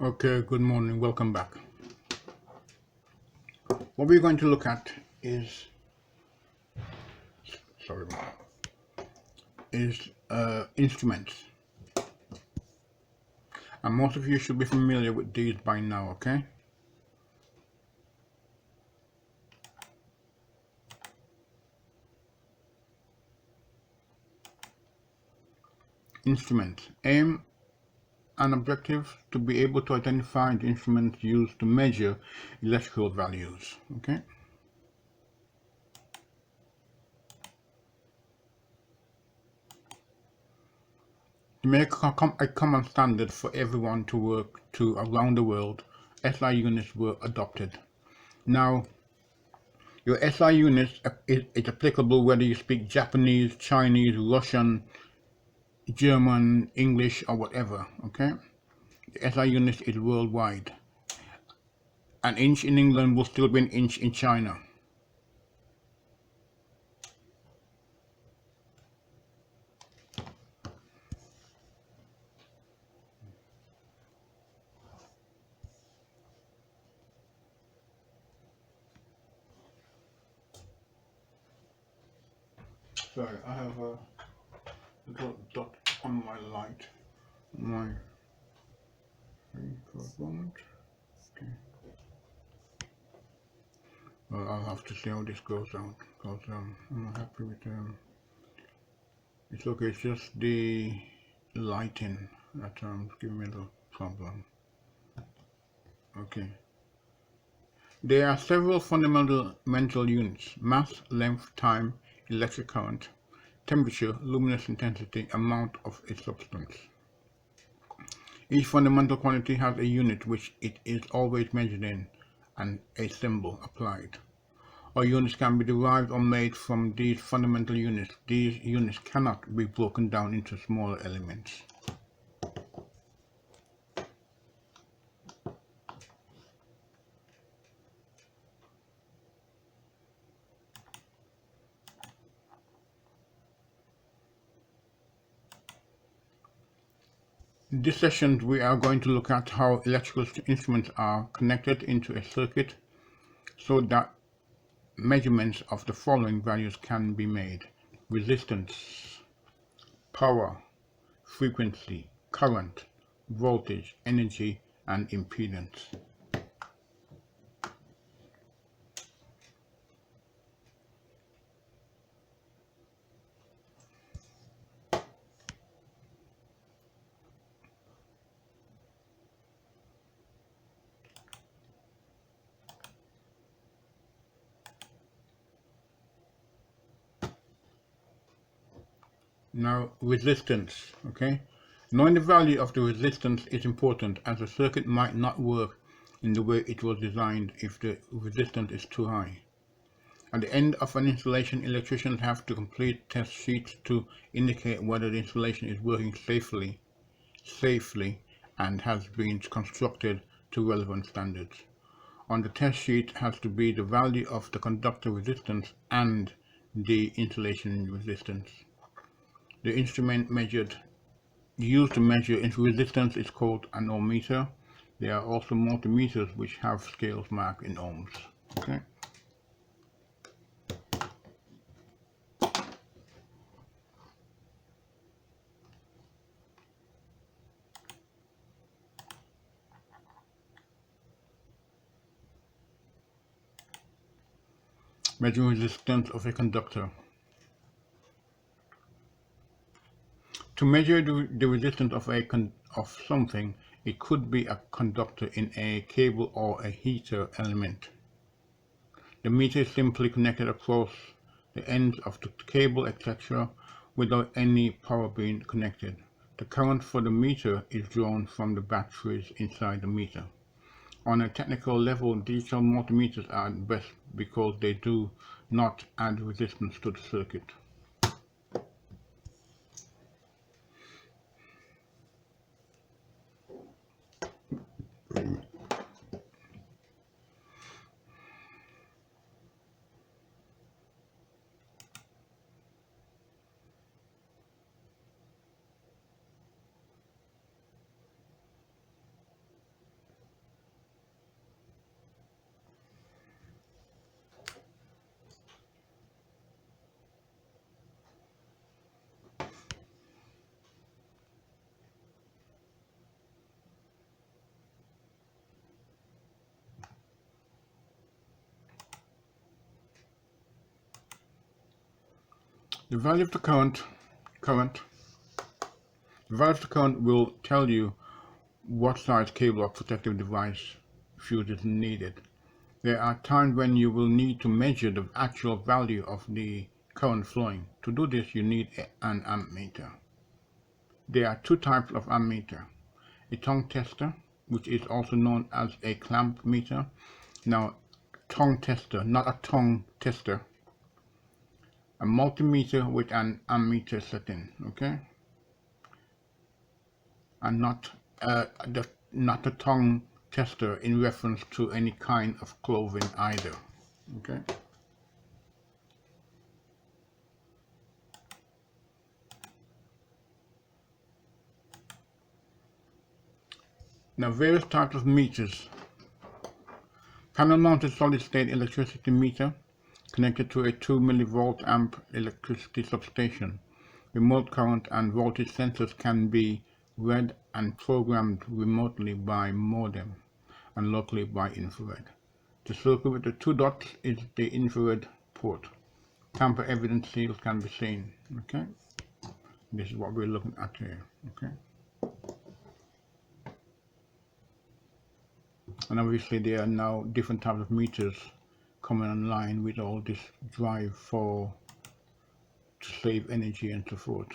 Okay, good morning. Welcome back. What we're going to look at is sorry, instruments, and most of you should be familiar with these by now. Okay, instruments aim and objective to be able to identify the instruments used to measure electrical values. Okay, to make a common standard for everyone to work to around the world, SI units were adopted. Now, your SI units is applicable whether you speak Japanese, Chinese, Russian, German, English, or whatever. Okay, the SI unit is worldwide. An inch in England will still be an inch in China. Sorry, I have a little dot on my light. My for a moment. Okay. Well, I'll have to see how this goes out because I'm not happy with it's okay. It's just the lighting that giving me the problem. Okay. There are several fundamental mental units: mass, length, time, electric current, temperature, luminous intensity, amount of a substance. Each fundamental quantity has a unit which it is always measured in and a symbol applied. All units can be derived or made from these fundamental units. These units cannot be broken down into smaller elements. In this session, we are going to look at how electrical instruments are connected into a circuit so that measurements of the following values can be made: resistance, power, frequency, current, voltage, energy, and impedance. Now, resistance, okay? Knowing the value of the resistance is important as the circuit might not work in the way it was designed if the resistance is too high. At the end of an installation, electricians have to complete test sheets to indicate whether the installation is working safely and has been constructed to relevant standards. On the test sheet has to be the value of the conductor resistance and the insulation resistance. The instrument used to measure resistance is called an ohmmeter. There are also multimeters which have scales marked in ohms. Okay. Measuring resistance of a conductor. To measure the resistance of something, it could be a conductor in a cable or a heater element. The meter is simply connected across the ends of the cable, etc., without any power being connected. The current for the meter is drawn from the batteries inside the meter. On a technical level, digital multimeters are best because they do not add resistance to the circuit. The value of the current will tell you what size cable or protective device fuse is needed. There are times when you will need to measure the actual value of the current flowing. To do this, you need an ammeter. There are two types of ammeter: a tongue tester, which is also known as a clamp meter. Now, tongue tester, not a tongue tester. A multimeter with an ammeter setting, okay? And not a tongue tester in reference to any kind of clothing either, okay? Now, various types of meters. Panel-mounted solid-state electricity meter connected to a 2 millivolt amp electricity substation. Remote current and voltage sensors can be read and programmed remotely by modem and locally by infrared. The circle with the two dots is the infrared port. Tamper evidence seals can be seen. Okay, this is what we're looking at here. Okay, and obviously there are now different types of meters coming online with all this drive to save energy and so forth.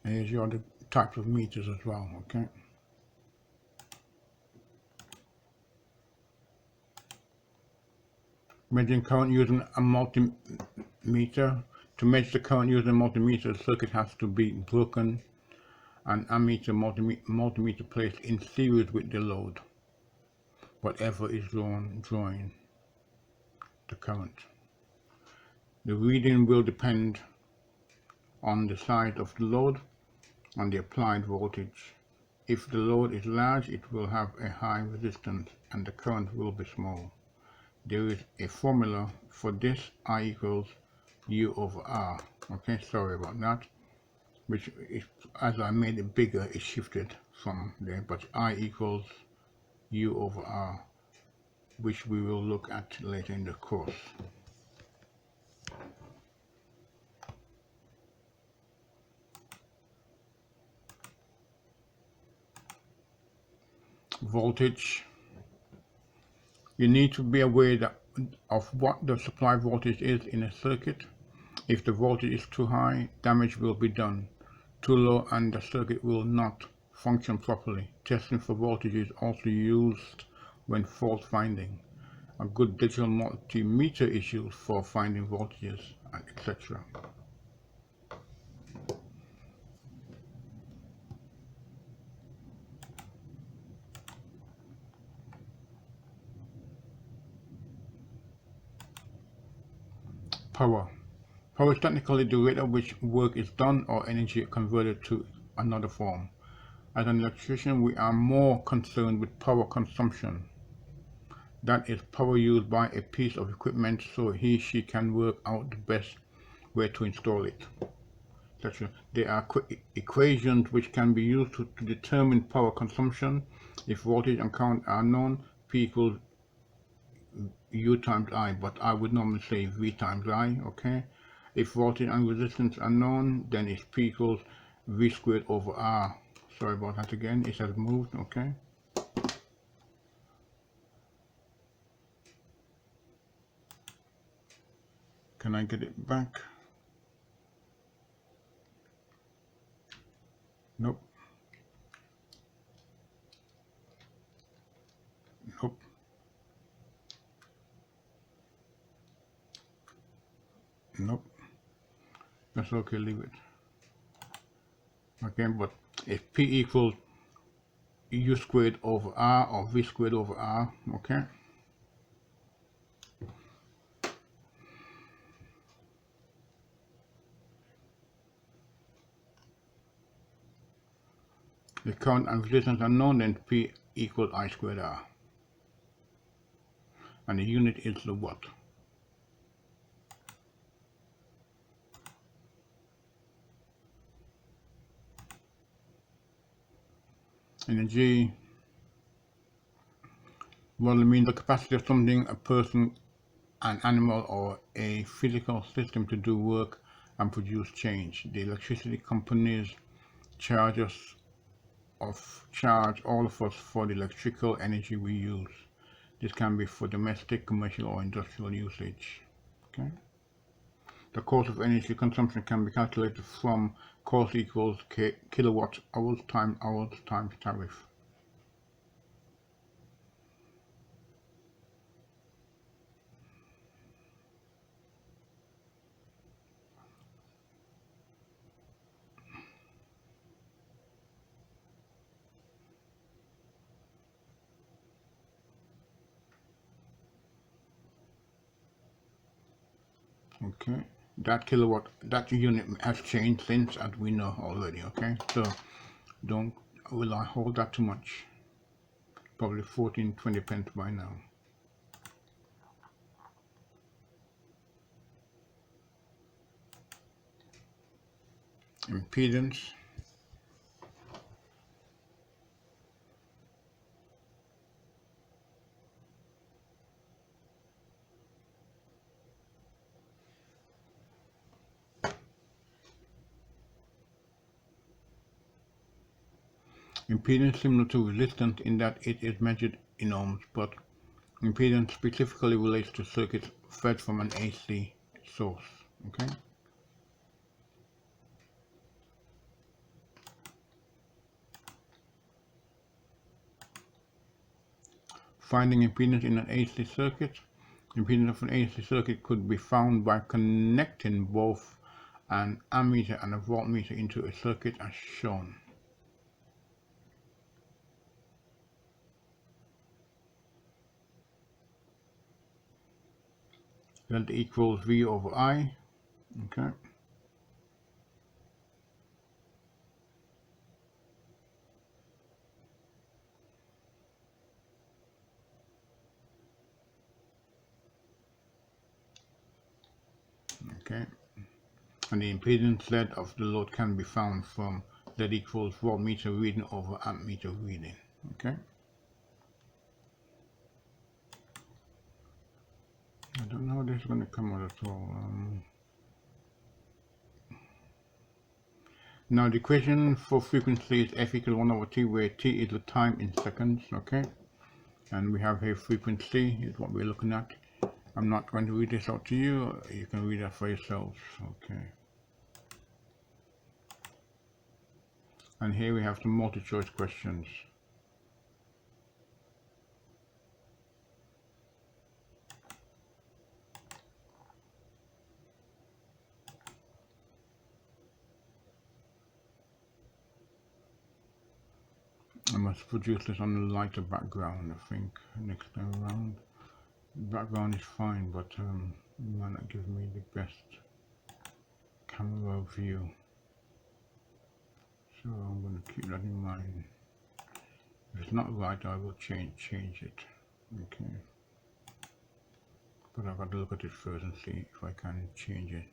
And here's your other types of meters as well. Okay. Measuring current using a multimeter. To measure the current using a multimeter, the circuit has to be broken and ammeter multimeter placed in series with the load, whatever is drawing the current. The reading will depend on the size of the load and the applied voltage. If the load is large, it will have a high resistance and the current will be small. There is a formula for this: I equals U over R. Okay, sorry about that, which is, as I made it bigger, it shifted from there, but I equals U over R, which we will look at later in the course. Voltage. You need to be aware of what the supply voltage is in a circuit. If the voltage is too high, damage will be done. Too low and the circuit will not function properly. Testing for voltage is also used when fault finding. A good digital multimeter is used for finding voltages, etc. Power. Power is technically the rate at which work is done or energy converted to another form. As an electrician, we are more concerned with power consumption. That is power used by a piece of equipment so he/she can work out the best way to install it, etc. There are equations which can be used to determine power consumption. If voltage and current are known, P equals U times I, but I would normally say V times I, okay? If voltage and resistance are known, then it's P equals V squared over R. Sorry about that again, it has moved, okay? Can I get it back? Nope. Nope. Nope. That's okay, leave it. Okay, but if P equals U squared over R or V squared over R, okay? The current and resistance are known, then P equals I squared R. And the unit is the watt. Energy. Well, it means the capacity of something, a person, an animal, or a physical system to do work and produce change. The electricity companies charge all of us for the electrical energy we use. This can be for domestic, commercial, or industrial usage. Okay. The cost of energy consumption can be calculated from cost equals kilowatt hours times tariff. Okay. That unit has changed since, as we know already. Okay. So don't will I hold that too much? Probably 14-20 pence by now. Impedance. Impedance similar to resistance in that it is measured in ohms, but impedance specifically relates to circuits fed from an AC source. Okay. Finding impedance in an AC circuit. Impedance of an AC circuit could be found by connecting both an ammeter and a voltmeter into a circuit as shown. That equals V over I. Okay. Okay. And the impedance Z of the load can be found from Z equals voltmeter reading over ammeter reading. Okay. I don't know how this is going to come out at all. Now the equation for frequency is F equals 1 over T, where T is the time in seconds. Okay. And we have here frequency is what we're looking at. I'm not going to read this out to you. You can read that for yourselves. Okay. And here we have some multi-choice questions. I must produce this on a lighter background, I think, next time around. The background is fine, but it might not give me the best camera view. So I'm going to keep that in mind. If it's not right, I will change it. Okay. But I've got to look at it first and see if I can change it,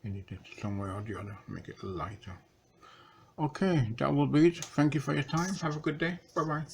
edit it somewhere or the other, make it lighter. Okay, that will be it. Thank you for your time. Have a good day. Bye bye.